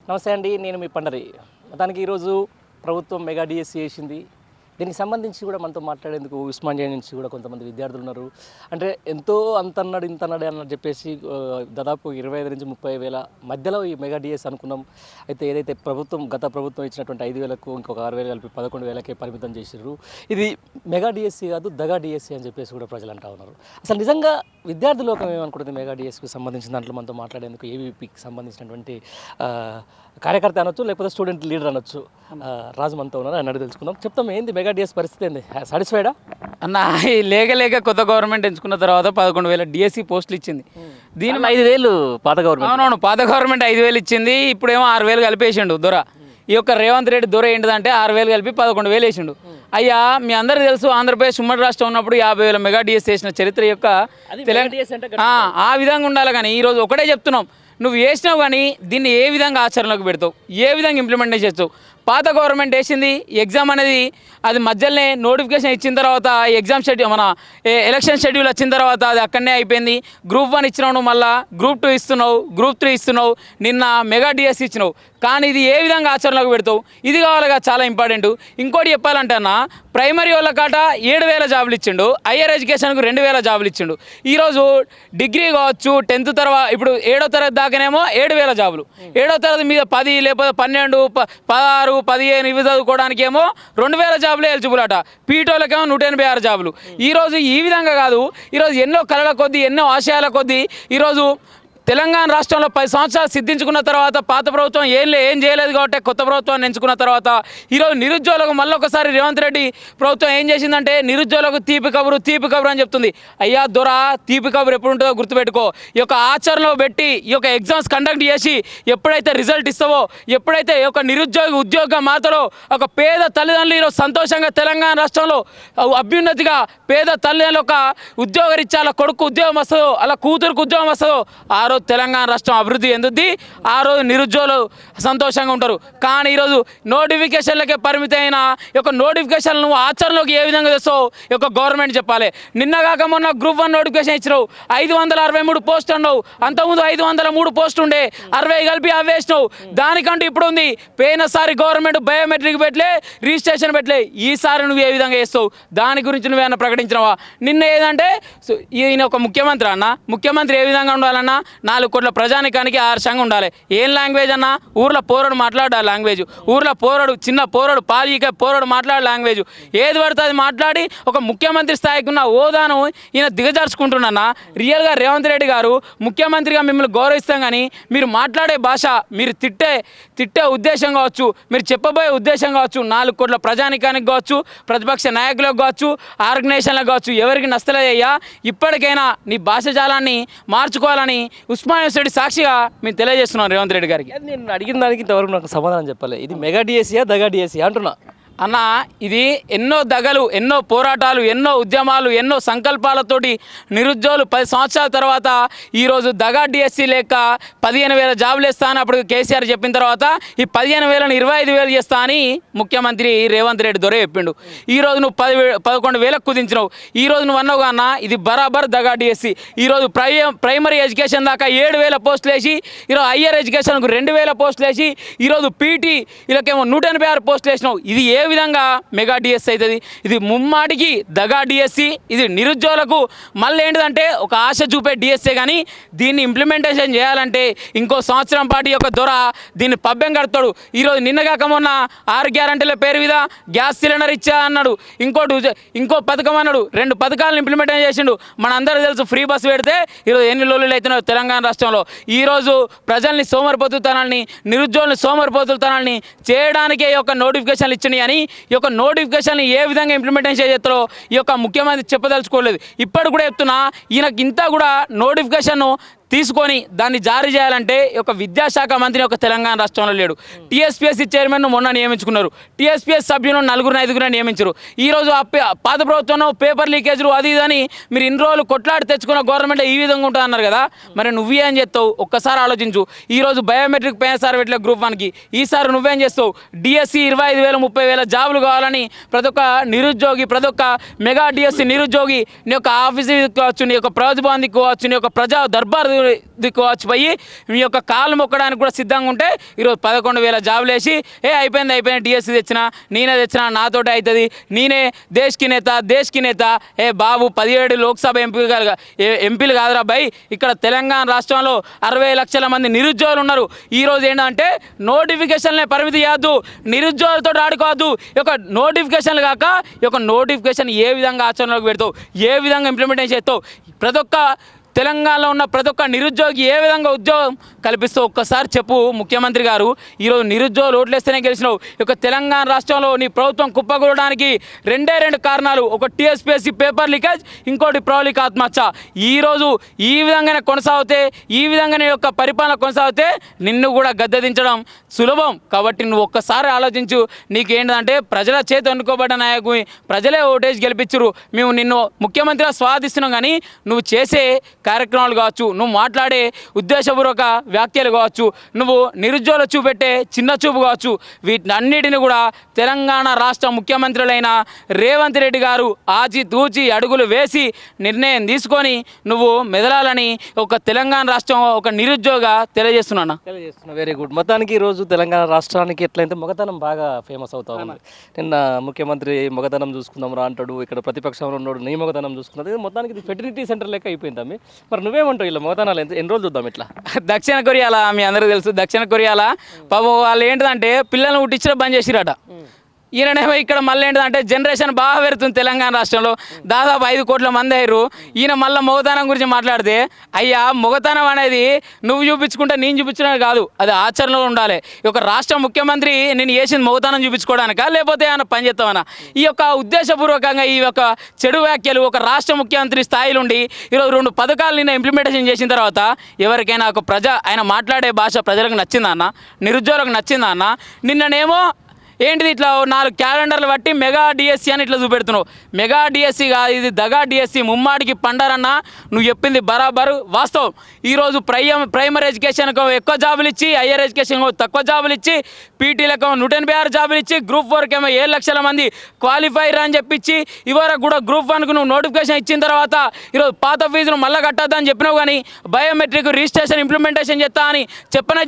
నమస్తే అండి, నేను మీ పండరి. మొత్తానికి ఈరోజు ప్రభుత్వం మెగా డిఎస్సి చేసింది. దీనికి సంబంధించి కూడా మనతో మాట్లాడేందుకు ఉస్మానియా నుంచి కూడా కొంతమంది విద్యార్థులు ఉన్నారు. అంటే ఎంతో అంతన్నాడు ఇంతన్నాడు అన్నట్టు చెప్పేసి దాదాపు 25 నుంచి 30 వేల మధ్యలో ఈ మెగా డిఎస్ అనుకున్నాం. అయితే ఏదైతే గత ప్రభుత్వం ఇచ్చినటువంటి 5,000కు ఇంకొక 6,000 కలిపి 11,000కే పరిమితం చేసిర్రు. ఇది మెగా డిఎస్సి కాదు, దగా డిఎస్సి అని చెప్పేసి కూడా ప్రజలు అంటా ఉన్నారు. అసలు నిజంగా విద్యార్థి లోకం ఏమనుకుంటుంది మెగా డిఎస్కి సంబంధించిన దాంట్లో మనతో మాట్లాడేందుకు ఏబీపీకి సంబంధించినటువంటి కార్యకర్త అనొచ్చు, లేకపోతే స్టూడెంట్ లీడర్ అనొచ్చు, రాజు మనతో ఉన్నారు. అన్నట్టు తెలుసుకుందాం. చెప్తాం ఏంది మెగా డిఎస్ పరిస్థితి ఏంది, సాటిస్ఫైడా అన్న? లేక కొత్త గవర్నమెంట్ ఎంచుకున్న తర్వాత 11,000 డిఎస్సి పోస్టులు ఇచ్చింది. దీని 5,000 పాత గవర్నమెంట్. అవునవును, పాత గవర్నమెంట్ 5,000 ఇచ్చింది. ఇప్పుడేమో 6,000 కలిపేసిండు దొర. ఈ యొక్క రేవంత్ రెడ్డి దొర ఏంటిదంటే 6,000 కలిపి 11,000 వేసిండు. అయ్యా, మీ అందరికీ తెలుసు, ఆంధ్రప్రదేశ్ ఉమ్మడి రాష్ట్రం ఉన్నప్పుడు 50,000 మెగా డిఎస్ చేసిన చరిత్ర యొక్క ఆ విధంగా ఉండాలి. కానీ ఈరోజు ఒకటే చెప్తున్నాం, నువ్వు వేసినావు కానీ దీన్ని ఏ విధంగా ఆచరణలోకి పెడతావు, ఏ విధంగా ఇంప్లిమెంట్ చేస్తావు? పాత గవర్నమెంట్ వేసింది ఎగ్జామ్ అనేది, అది మధ్యలోనే నోటిఫికేషన్ ఇచ్చిన తర్వాత ఎగ్జామ్ షెడ్యూల్ మన ఎలక్షన్ షెడ్యూల్ వచ్చిన తర్వాత అది అక్కడనే అయిపోయింది. గ్రూప్ 1 ఇచ్చినావు, నువ్వు మళ్ళీ గ్రూప్ 2 ఇస్తున్నావు, గ్రూప్ 3 ఇస్తున్నావు, నిన్న మెగా డిఎస్ ఇచ్చినావు. కానీ ఇది ఏ విధంగా ఆచరణలోకి పెడతావు? ఇది కావాలిగా, చాలా ఇంపార్టెంట్. ఇంకోటి చెప్పాలంటే అన్న, ప్రైమరీ వాళ్ళ కాట 7,000 జాబులు ఇచ్చిండు, హయ్యర్ ఎడ్యుకేషన్కు 2,000 జాబులు ఇచ్చిండు. ఈరోజు డిగ్రీ కావచ్చు, 10th తర్వాత ఇప్పుడు 7వ తరగతి దాకానేమో 7,000 జాబులు, 7వ తరగతి మీద 10 లేకపోతే 12, 16, 15 ఇవి చదువుకోవడానికి ఏమో 2,000 జాబులే ఎలిజిబుల్ అట. పీటోలకేమో 186 జాబులు. ఈరోజు ఈ విధంగా కాదు, ఈరోజు ఎన్నో కళల కొద్దీ, ఎన్నో ఆశయాల కొద్దీ ఈరోజు తెలంగాణ రాష్ట్రంలో 10 సంవత్సరాలు సిద్ధించుకున్న తర్వాత పాత ప్రభుత్వం ఏం చేయలేదు కాబట్టి కొత్త ప్రభుత్వాన్ని ఎంచుకున్న తర్వాత ఈరోజు నిరుద్యోగులకు మళ్ళొకసారి రేవంత్ రెడ్డి ప్రభుత్వం ఏం చేసిందంటే నిరుద్యోగులకు తీపి కబురు అని చెప్తుంది. అయ్యా దొర, తీపి కబురు ఎప్పుడు ఉంటుందో గుర్తుపెట్టుకో. ఈ యొక్క ఆచరణలో పెట్టి ఈ యొక్క ఎగ్జామ్స్ కండక్ట్ చేసి ఎప్పుడైతే రిజల్ట్ ఇస్తావో, ఎప్పుడైతే ఈ యొక్క ఉద్యోగ మాతలో ఒక పేద తల్లిదండ్రులు ఈరోజు సంతోషంగా తెలంగాణ రాష్ట్రంలో అభ్యున్నతిగా పేద తల్లిదండ్రులు ఒక ఉద్యోగరీత్యా అలా కొడుకు ఉద్యోగం వస్తుందో, అలా కూతురుకు ఉద్యోగం వస్తుందో, ఆ రోజు తెలంగాణ రాష్ట్రం అభివృద్ధి ఎందుద్ది, ఆ రోజు నిరుద్యోగులు సంతోషంగా ఉంటారు. కానీ ఈరోజు నోటిఫికేషన్లకే పరిమితమైన ఈ యొక్క నోటిఫికేషన్లు నువ్వు ఆచరణలోకి ఏ విధంగా తెస్తావు ఈ యొక్క గవర్నమెంట్ చెప్పాలి. నిన్నగాక మొన్న గ్రూప్ 1 నోటిఫికేషన్ ఇచ్చినావు, 563 పోస్టులు అన్నావు. అంతకుముందు 503 పోస్టులు ఉండే, 60 కలిపి అవి వేసినావు. దానికంటే ఇప్పుడు ఉంది, పోయినసారి గవర్నమెంట్ బయోమెట్రిక్ పెట్టలే, రిజిస్ట్రేషన్ పెట్టలే. ఈసారి నువ్వు ఏ విధంగా చేస్తావు, దాని గురించి నువ్వేమన్నా ప్రకటించినావా? నిన్న ఏదంటే ఈయన ఒక ముఖ్యమంత్రి అన్న, ముఖ్యమంత్రి ఏ విధంగా ఉండాలన్నా, 4 కోట్ల ప్రజానికానికి ఆదర్శంగా ఉండాలి. ఏం లాంగ్వేజ్ అన్నా? ఊర్లో పోరడు మాట్లాడాలి లాంగ్వేజ్. ఊర్లో పోరడు, చిన్న పోరడు, పాలిక పోరడు మాట్లాడే లాంగ్వేజ్. ఏది పడితే అది మాట్లాడి ఒక ముఖ్యమంత్రి స్థాయికి ఉన్న హోదాను ఈయన దిగజార్చుకుంటున్నా. రియల్గా రేవంత్ రెడ్డి గారు ముఖ్యమంత్రిగా మిమ్మల్ని గౌరవిస్తాం, కానీ మీరు మాట్లాడే భాష, మీరు తిట్టే ఉద్దేశం కావచ్చు, మీరు చెప్పబోయే ఉద్దేశం కావచ్చు, 4 కోట్ల ప్రజానికానికి కావచ్చు, ప్రతిపక్ష నాయకులకు కావచ్చు, ఆర్గనైజేషన్లకు కావచ్చు, ఎవరికి నష్టలేదయ్యా. ఇప్పటికైనా నీ భాషజాలాన్ని మార్చుకోవాలని ఉస్మానియా సాక్షిగా మేము తెలియజేస్తున్నాం రేవంత్ రెడ్డి గారికి. నేను అడిగిన దానికి ఇంతవరకు నాకు సమాధానం చెప్పాలి. ఇది మెగా డిఎస్సియా, దగా డిఎస్సి అంటున్నా అన్న. ఇది ఎన్నో దగలు, ఎన్నో పోరాటాలు, ఎన్నో ఉద్యమాలు, ఎన్నో సంకల్పాలతోటి నిరుద్యోగులు 10 సంవత్సరాల తర్వాత ఈరోజు దగా డిఎస్సి లేక 15,000 జాబులు ఇస్తా అని అప్పుడు కేసీఆర్ చెప్పిన తర్వాత ఈ 15,000ని 25,000 చేస్తా అని ముఖ్యమంత్రి రేవంత్ రెడ్డి దొరే చెప్పిండు. ఈరోజు నువ్వు 11,000 కుదించినావు. ఈరోజు నువ్వు అన్నావు అన్న, ఇది బరాబర్ దగా డిఎస్సి. ఈరోజు ప్రైమరీ ఎడ్యుకేషన్ దాకా 7,000 పోస్టులు వేసి, ఈరోజు హయ్యర్ ఎడ్యుకేషన్కు 2,000 పోస్టులు వేసి, ఈరోజు పీటీ వీళ్ళకేమో 186 పోస్టులు వేసినావు. ఇది ఏ విధంగా మెగా డిఎస్సి అవుతుంది? ఇది ముమ్మాటికి దగా డిఎస్సి. ఇది నిరుద్యోగులకు మళ్ళీ ఏంటిదంటే ఒక ఆశ చూపే డిఎస్సే, కానీ దీన్ని ఇంప్లిమెంటేషన్ చేయాలంటే ఇంకో సంవత్సరం పాటు యొక్క దొర దీన్ని పబ్బెం కడతాడు. ఈరోజు నిన్నగాక మొన్న 6 గ్యారంటీల పేరు మీద గ్యాస్ సిలిండర్ ఇచ్చా అన్నాడు, ఇంకో పథకం అన్నాడు, 2 పథకాలను ఇంప్లిమెంటేషన్ చేసిండు. మనందరూ తెలుసు, ఫ్రీ బస్సు పెడితే ఈరోజు ఎన్ని లోన్లు అవుతున్నాయో తెలంగాణ రాష్ట్రంలో. ఈరోజు ప్రజల్ని సోమరిపోతుతనాన్ని, నిరుద్యోగుల్ని సోమరిపోతుతనాన్ని చేయడానికే ఈ యొక్క నోటిఫికేషన్లు ఇచ్చినాయి అని ఈ యొక్క నోటిఫికేషన్ ఏ విధంగా ఇంప్లిమెంటేషన్ చేస్తారో ఈ యొక్క ముఖ్యమంత్రి చెప్పదలుచుకోలేదు. ఇప్పటి కూడా చెప్తున్నా, ఈయనకి ఇంత కూడా నోటిఫికేషన్ తీసుకొని దాన్ని జారీ చేయాలంటే ఒక విద్యాశాఖ మంత్రి ఒక తెలంగాణ రాష్ట్రంలో లేడు. టీఎస్పీఎస్సీ చైర్మన్ మొన్న నియమించుకున్నారు, టీఎస్పీఎస్ సభ్యులను 4-5 నియమించారు. ఈరోజు పాత ప్రభుత్వంలో పేపర్ లీకేజ్లు అది ఇదని మీరు ఇన్ని రోజులు కొట్లాడి తెచ్చుకున్న గవర్నమెంట్ ఈ విధంగా ఉంటుంది అన్నారు కదా, మరి నువ్వేం చేస్తావు ఒక్కసారి ఆలోచించు. ఈరోజు బయోమెట్రిక్ పోయినసారి పెట్టలే గ్రూప్ 1కి, ఈసారి నువ్వేం చేస్తావు? డిఎస్సి 25,000 30,000 జాబులు కావాలని ప్రతి ఒక్క నిరుద్యోగి, ప్రతి ఒక్క మెగా డిఎస్సి నిరుద్యోగి నీ యొక్క ఆఫీస్ కావచ్చు, నీ యొక్క ప్రభుత్వానికి కావచ్చు, నీ యొక్క ప్రజా దర్బార్ దిక్కు వచ్చి పోయి మీ యొక్క కాలు మొక్కడానికి కూడా సిద్ధంగా ఉంటే ఈరోజు 11,000 జాబులు వేసి అయిపోయింది డిఎస్సి తెచ్చినా నేనే తెచ్చినా నాతోటే అవుతుంది, నేనే దేశ్కి నేత బాబు 17 లోక్సభ ఎంపీలు కాదురా భయ్, ఇక్కడ తెలంగాణ రాష్ట్రంలో 60 లక్షల మంది నిరుద్యోగులు ఉన్నారు. ఈరోజు ఏంటంటే నోటిఫికేషన్లే పరిమితి చేయద్దు, నిరుద్యోగులతో ఆడుకోవద్దు. ఈ యొక్క నోటిఫికేషన్లు కాక ఈ యొక్క నోటిఫికేషన్ ఏ విధంగా ఆచరణలోకి పెడతావు, ఏ విధంగా ఇంప్లిమెంటేషన్ చేస్తావు, ప్రతి ఒక్క తెలంగాణలో ఉన్న ప్రతి ఒక్క నిరుద్యోగి ఏ విధంగా ఉద్యోగం కల్పిస్తూ ఒక్కసారి చెప్పు ముఖ్యమంత్రి గారు. ఈరోజు నిరుద్యోగులు ఓట్లేస్తేనే గెలిచినావు. ఇక తెలంగాణ రాష్ట్రంలో నీ ప్రభుత్వం కుప్పకూడడానికి రెండు కారణాలు, ఒక టీఎస్పీఎస్సీ పేపర్ లీకేజ్, ఇంకోటి ప్రౌలిక ఆత్మహత్య. ఈరోజు ఈ విధంగానే కొనసాగితే, ఈ విధంగానే యొక్క పరిపాలన కొనసాగితే నిన్ను కూడా గద్దె దించడం సులభం. కాబట్టి నువ్వు ఒక్కసారి ఆలోచించు. నీకు ఏంటంటే ప్రజల చేత ఎన్నుకోబడ్డ నాయకుని ప్రజలే ఓటేసి గెలిపించరు. మేము నిన్ను ముఖ్యమంత్రిగా స్వాగతిస్తున్నాం, కానీ నువ్వు చేసే కార్యక్రమాలు కావచ్చు, నువ్వు మాట్లాడే ఉద్దేశపూర్వక వ్యాఖ్యలు కావచ్చు, నువ్వు నిరుద్యోగులు చూపెట్టే చిన్న చూపు కావచ్చు, వీటన్నిటిని కూడా తెలంగాణ రాష్ట్ర ముఖ్యమంత్రులైన రేవంత్ రెడ్డి గారు ఆచితూచి అడుగులు వేసి నిర్ణయం తీసుకొని నువ్వు మెదలాలని ఒక తెలంగాణ రాష్ట్రం ఒక నిరుద్యోగ తెలియజేస్తున్నా. Very good. మొత్తానికి ఈరోజు తెలంగాణ రాష్ట్రానికి ఎట్లయితే మొగతనం బాగా ఫేమస్ అవుతా ఉంది. నిన్న ముఖ్యమంత్రి మొగతనం చూసుకుందాం రా అంటాడు, ఇక్కడ ప్రతిపక్షంలో ఉన్నాడు నీ మొగతనం చూసుకున్నది. మొత్తానికి ఇది ఫెర్టిలిటీ సెంటర్ లెక్క అయిపోయింది. మరి నువ్వేమంటావు ఇలా మొగతనాలు ఎన్ని రోజులు చూద్దాం ఇట్లా? దక్షిణ కొరియాలా మీ అందరికీ తెలుసు, దక్షిణ కొరియాలా పాపం వాళ్ళు ఏంటంటే పిల్లల్ని పుట్టించడం బంద్ చేసిరట. ఈయననేమో ఇక్కడ మళ్ళీ ఏంటంటే జనరేషన్ బాగా పెరుగుతుంది తెలంగాణ రాష్ట్రంలో, దాదాపు 5 కోట్ల మంది అయ్యారు. ఈయన మళ్ళీ మొగతనం గురించి మాట్లాడితే, అయ్యా మొగతనం అనేది నువ్వు చూపించుకుంటే నేను చూపించడానికి కాదు, అది ఆచరణలో ఉండాలి. ఈ యొక్క రాష్ట్ర ముఖ్యమంత్రి నేను చేసింది మొగతనం చూపించుకోవడానికా లేకపోతే ఏమైనా పని చేస్తామన్నా? ఈ యొక్క ఉద్దేశపూర్వకంగా ఈ యొక్క చెడు వ్యాఖ్యలు ఒక రాష్ట్ర ముఖ్యమంత్రి స్థాయిలో ఉండి ఈరోజు 2 పథకాలు నిన్న ఇంప్లిమెంటేషన్ చేసిన తర్వాత ఎవరికైనా ఒక ఆయన మాట్లాడే భాష ప్రజలకు నచ్చిందా అన్న, నిరుద్యోగులకు నచ్చిందా అన్న? నిన్ననేమో ఏంటిది ఇట్లా 4 క్యాలెండర్లు బట్టి మెగా డిఎస్సి అని ఇట్లా చూపెడుతున్నావు. మెగా డిఎస్సి కాదు, ఇది దగా డిఎస్సి, ముమ్మాడికి పండరన్న. నువ్వు చెప్పింది బరాబరు వాస్తవం. ఈరోజు ప్రైమరీ ఎడ్యుకేషన్కు ఎక్కువ జాబులు ఇచ్చి, హయ్యర్ ఎడ్యుకేషన్కు తక్కువ జాబులు ఇచ్చి, పీటీలకు 186 జాబులు ఇచ్చి, గ్రూప్ 4కి ఏమో 7 లక్షల మంది క్వాలిఫైర్ అని చెప్పించి, ఇవరకు కూడా గ్రూప్ 1కు నువ్వు నోటిఫికేషన్ ఇచ్చిన తర్వాత ఈరోజు పాత ఫీజును మళ్ళీ కట్టద్దని చెప్పినావు, కానీ బయోమెట్రిక్ రిజిస్ట్రేషన్ ఇంప్లిమెంటేషన్ చేస్తా అని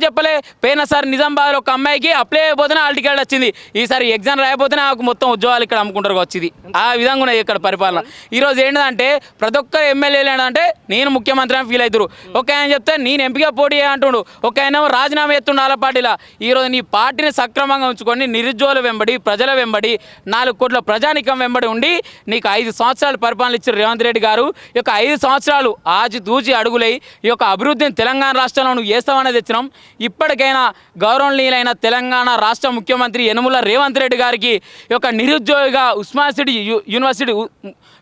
చెప్పలే. పోయినసారి నిజామాబాద్లో ఒక అమ్మాయికి అప్లై అయిపోతేనే హాల్ టికెట్ వచ్చింది. ఈసారి ఎగ్జామ్ రాయకపోతేనే నాకు మొత్తం ఉద్యోగాలు ఇక్కడ అమ్ముకుంటారు వచ్చింది. ఆ విధంగా ఉన్నది ఇక్కడ పరిపాలన. ఈరోజు ఏంటంటే ప్రతి ఒక్క ఎమ్మెల్యేలు ఏంటంటే నేను ముఖ్యమంత్రి అని ఫీల్ అవుతారు. ఒక ఆయన చెప్తే నేను ఎంపీగా పోటీ అంటుండు, ఒక ఆయన రాజీనామా ఎత్తుండు వాళ్ళ పార్టీలో. ఈరోజు నీ పార్టీని సక్రమంగా ఉంచుకొని నిరుద్యోగుల వెంబడి, ప్రజల వెంబడి, 4 కోట్ల ప్రజానికం వెంబడి ఉండి నీకు 5 సంవత్సరాలు పరిపాలన ఇచ్చారు రేవంత్ రెడ్డి గారు. ఈ యొక్క 5 సంవత్సరాలు ఆచితూచి అడుగులై ఈ యొక్క అభివృద్ధిని తెలంగాణ రాష్ట్రంలో నువ్వు చేస్తామనేది తెచ్చినాం. ఇప్పటికైనా గౌరవనీయులైన తెలంగాణ రాష్ట్ర ముఖ్యమంత్రి యనుమల రేవంత్ రెడ్డి గారికి ఈ యొక్క నిరుద్యోగిగా ఉస్మాన్ యూనివర్సిటీ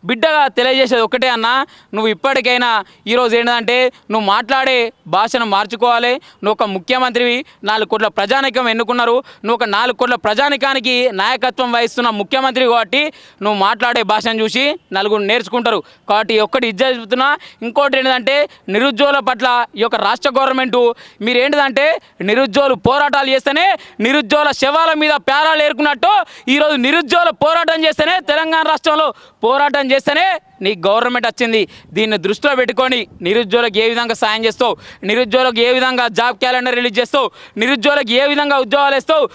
బిడ్డగా తెలియజేసేది ఒకటే అన్న, నువ్వు ఇప్పటికైనా ఈరోజు ఏంటంటే నువ్వు మాట్లాడే భాషను మార్చుకోవాలి. నువ్వు ఒక ముఖ్యమంత్రివి, 4 కోట్ల ప్రజానికం ఎన్నుకున్నారు, నువ్వు ఒక 4 కోట్ల ప్రజానికానికి నాయకత్వం వహిస్తున్న ముఖ్యమంత్రి కాబట్టి నువ్వు మాట్లాడే భాషను చూసి నలుగురు నేర్చుకుంటారు. కాబట్టి ఒక్కటి ఇది చెబుతున్నా. ఇంకోటి ఏంటంటే నిరుద్యోగుల పట్ల ఈ యొక్క రాష్ట్ర గవర్నమెంటు మీరు ఏంటిదంటే నిరుద్యోగులు పోరాటాలు చేస్తేనే నిరుద్యోగుల శవాల మీద పేరాలు ఏరుకున్నట్టు ఈరోజు నిరుద్యోగుల పోరాటం చేస్తేనే తెలంగాణ రాష్ట్రంలో పోరాటం చేస్తేనే నీ గవర్నమెంట్ వచ్చింది. దీన్ని దృష్టిలో పెట్టుకొని నిరుద్యోగులకు ఏ విధంగా సాయం చేస్తావు, నిరుద్యోగులకు ఏ విధంగా జాబ్ క్యాలెండర్ రిలీజ్ చేస్తావు, నిరుద్యోగులకు ఏ విధంగా ఉద్యోగాలు ఇస్తావు,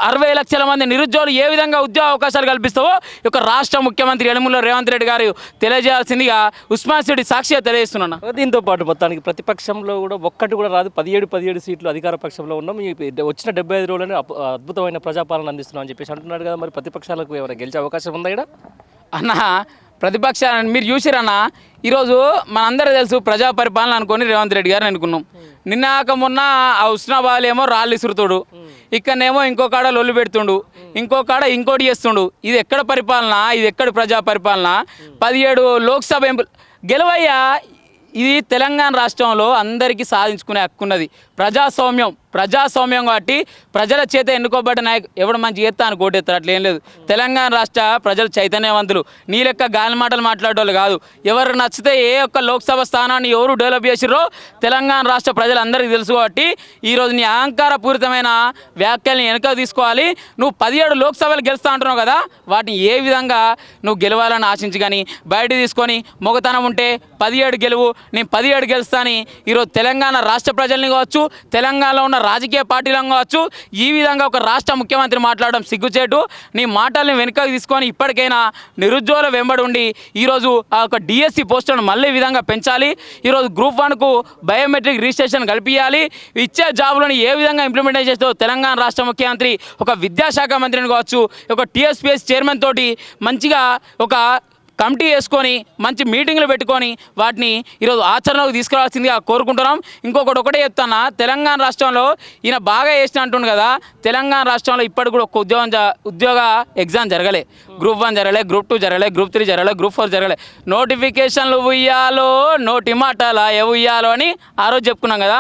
60 లక్షల మంది నిరుద్యోగులు ఏ విధంగా ఉద్యోగ అవకాశాలు కల్పిస్తావో ఈ యొక్క రాష్ట్ర ముఖ్యమంత్రి యనుమల రేవంత్ రెడ్డి గారు తెలియజేయాల్సిందిగా ఉస్మాన్ సిటీ సాక్షిగా తెలియజేస్తున్నాను. దీంతో పాటు మొత్తానికి ప్రతిపక్షంలో కూడా ఒక్కటి కూడా రాదు, 17 సీట్లు అధికార పక్షంలో ఉన్నాం, వచ్చిన 75 రోజులని అద్భుతమైన ప్రజాపాలన అందిస్తున్నాం అని చెప్పేసి అంటున్నాడు కదా. మరి ప్రతిపక్షాలకు ఎవరైనా గెలిచే అవకాశం ఉందా ఇక్కడ అన్న? ప్రతిపక్షాలను మీరు చూసిరన్న, ఈరోజు మనందరూ తెలుసు ప్రజా పరిపాలన అనుకొని రేవంత్ రెడ్డి గారిని అనుకున్నాం. నిన్నాక మొన్న ఆ ఉస్నాబాద్ ఏమో రాళ్ళు ఇసురుతుడు, ఇక్కడనేమో ఇంకో కాడ లొల్లు పెడుతుండు, ఇంకో కాడ ఇంకోటి చేస్తుండు. ఇది ఎక్కడ పరిపాలన, ఇది ఎక్కడ ప్రజా పరిపాలన? 17 లోక్సభ గెలవయ్యా. ఇది తెలంగాణ రాష్ట్రంలో అందరికీ సాధించుకునే హక్కు ఉన్నది. ప్రజాస్వామ్యం కాబట్టి ప్రజల చేత ఎన్నుకోబడ్డ నాయకు ఎవడు మంచి చేస్తా అని కోటెత్తారు, అట్లా ఏం లేదు. తెలంగాణ రాష్ట్ర ప్రజలు చైతన్యవంతులు, నీ లెక్క గాలి మాటలు మాట్లాడేవాళ్ళు కాదు. ఎవరు నచ్చితే ఏ ఒక్క లోక్సభ స్థానాన్ని ఎవరు డెవలప్ చేసిర్రో తెలంగాణ రాష్ట్ర ప్రజలందరికీ తెలుసు. కాబట్టి ఈరోజు నీ అహంకారపూరితమైన వ్యాఖ్యల్ని వెనక తీసుకోవాలి. నువ్వు 17 లోక్సభలు గెలుస్తా అంటున్నావు కదా, వాటిని ఏ విధంగా నువ్వు గెలవాలని ఆశించి కానీ బయట తీసుకొని మొగతనం ఉంటే 17 గెలువు, నేను 17 గెలుస్తా అని ఈరోజు తెలంగాణ రాష్ట్ర ప్రజల్ని కావచ్చు, తెలంగాణలో ఉన్న రాజకీయ పార్టీలను కావచ్చు, ఈ విధంగా ఒక రాష్ట్ర ముఖ్యమంత్రి మాట్లాడడం సిగ్గుచేటు. నీ మాటల్ని వెనుకకు తీసుకొని ఇప్పటికైనా నిరుద్యోగుల వెంబడి ఉండి ఈరోజు ఆ యొక్క డిఎస్సి పోస్టులను మళ్ళీ ఈ విధంగా పెంచాలి. ఈరోజు గ్రూప్ 1కు బయోమెట్రిక్ రిజిస్ట్రేషన్ కల్పించాలి. ఇచ్చే జాబులను ఏ విధంగా ఇంప్లిమెంట్ చేస్తూ తెలంగాణ రాష్ట్ర ముఖ్యమంత్రి ఒక విద్యాశాఖ మంత్రిని కావచ్చు, ఒక టీఎస్పీఎస్ చైర్మన్ తోటి మంచిగా ఒక కమిటీ వేసుకొని మంచి మీటింగ్లు పెట్టుకొని వాటిని ఈరోజు ఆచరణలోకి తీసుకురావాల్సిందిగా కోరుకుంటున్నాం. ఒకటే చెప్తాను, తెలంగాణ రాష్ట్రంలో ఈయన బాగా చేసిన అంటుండు కదా, తెలంగాణ రాష్ట్రంలో ఇప్పటికి కూడా ఒక ఉద్యోగ ఎగ్జామ్ జరగలే. గ్రూప్ 1 జరగలే, గ్రూప్ 2 జరగలే, గ్రూప్ 3 జరగలే, గ్రూప్ 4 జరగలే. నోటిఫికేషన్లు ఉయ్యాలో నోటి మాటల ఉయ్యాలో అని ఆ రోజు చెప్పుకున్నాం కదా,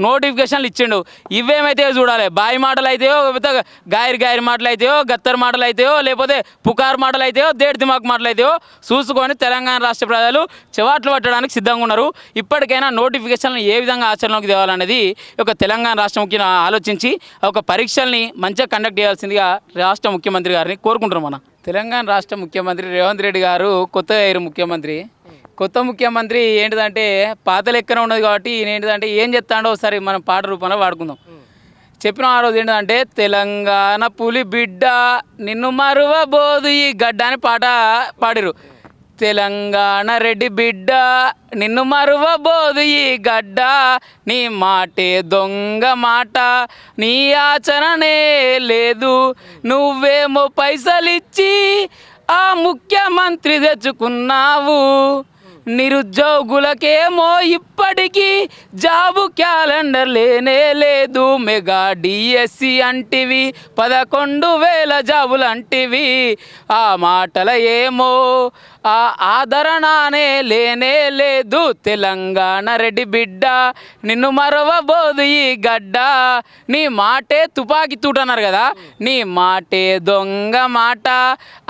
నోటిఫికేషన్లు ఇచ్చిండు. ఇవేమైతే చూడాలి, బాయి మాటలు అయితేయో, లేకపోతే గాయరి మాటలు అయితేయో, గత్తర్ మాటలు అయితేయో, లేకపోతే పుకార్ మాటలు అయితేయో, దేడి దిమాక్ మాటలు అయితేయో చూసుకొని తెలంగాణ రాష్ట్ర ప్రజలు చెవాట్లు పట్టడానికి సిద్ధంగా ఉన్నారు. ఇప్పటికైనా నోటిఫికేషన్లు ఏ విధంగా ఆచరణలోకి తేవాలనేది ఒక తెలంగాణ రాష్ట్ర ముఖ్య ఆలోచించి ఒక పరీక్షల్ని మంచిగా కండక్ట్ చేయాల్సిందిగా రాష్ట్ర ముఖ్యమంత్రి గారిని కోరుకుంటున్నాం. మన తెలంగాణ రాష్ట్ర ముఖ్యమంత్రి రేవంత్ రెడ్డి గారు కొత్త ముఖ్యమంత్రి. కొత్త ముఖ్యమంత్రి ఏంటిదంటే పాత లెక్కన ఉన్నది కాబట్టి ఈయన ఏంటిదంటే ఏం చెప్తాడో ఒకసారి మనం పాట రూపంలో వాడుకుందాం. చెప్పిన ఆ రోజు ఏంటంటే తెలంగాణ పులి బిడ్డ నిన్ను మరువబోదు ఈ గడ్డ అని పాట పాడిరు. తెలంగాణ రెడ్డి బిడ్డ నిన్ను మరువబోదు ఈ గడ్డ, నీ మాటే దొంగ మాట, నీ ఆచరణే లేదు, నువ్వేమో పైసలిచ్చి ఆ ముఖ్యమంత్రి తెచ్చుకున్నావు, నిరుద్యోగులకేమో ఇప్పటికీ జాబు క్యాలెండర్ లేనే లేదు, మెగా డిఎస్సి అంటివి 11,000 జాబులు అంటివి, ఆ మాటల ఏమో ఆ ఆదరణనే లేనే లేదు, తెలంగాణ రెడ్డి బిడ్డ నిన్ను మరవబోదు ఈ గడ్డ, నీ మాటే తుపాకీ తూట అన్నారు కదా, నీ మాటే దొంగ మాట,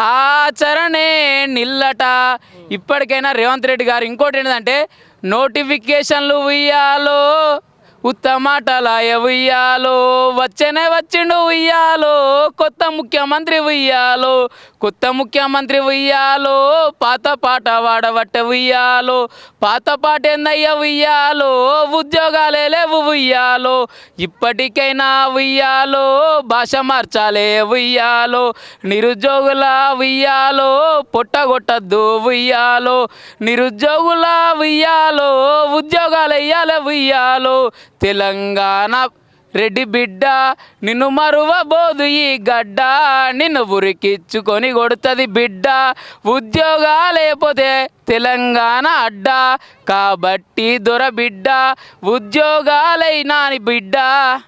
ఆచరణే నిల్లట. ఇప్పటికైనా రేవంత్ రెడ్డి గారు ఇంకోటి ఏంటంటే నోటిఫికేషన్లు ఉయ్యాలో ఉత్తమాటలాయ ఉయ్యాలో, వచ్చిండు ఉయ్యాలో, కొత్త ముఖ్యమంత్రి ఉయ్యాలో, పాత పాట వాడబట్ట ఉయ్యాలో, పాత పాట ఏందయ్య ఉయ్యాలో, ఉద్యోగాలే లేవు ఉయ్యాలో, ఇప్పటికైనా ఉయ్యాలో, భాష మార్చాలే ఉయ్యాలో, నిరుద్యోగుల ఉయ్యాలో, పొట్టగొట్టద్దు ఉయ్యాలో, నిరుద్యోగుల ఉయ్యాలో, ఉద్యోగాలు వెయ్యాలి ఉయ్యాలో, తెలంగాణ రెడ్డి బిడ్డ నిన్ను మరువబోదు ఈ గడ్డ, నిన్ను ఉరికిచ్చుకొని కొడుతుంది బిడ్డ, ఉద్యోగాలేకపోతే తెలంగాణ అడ్డ, కాబట్టి దొర బిడ్డ ఉద్యోగాలైనా బిడ్డ.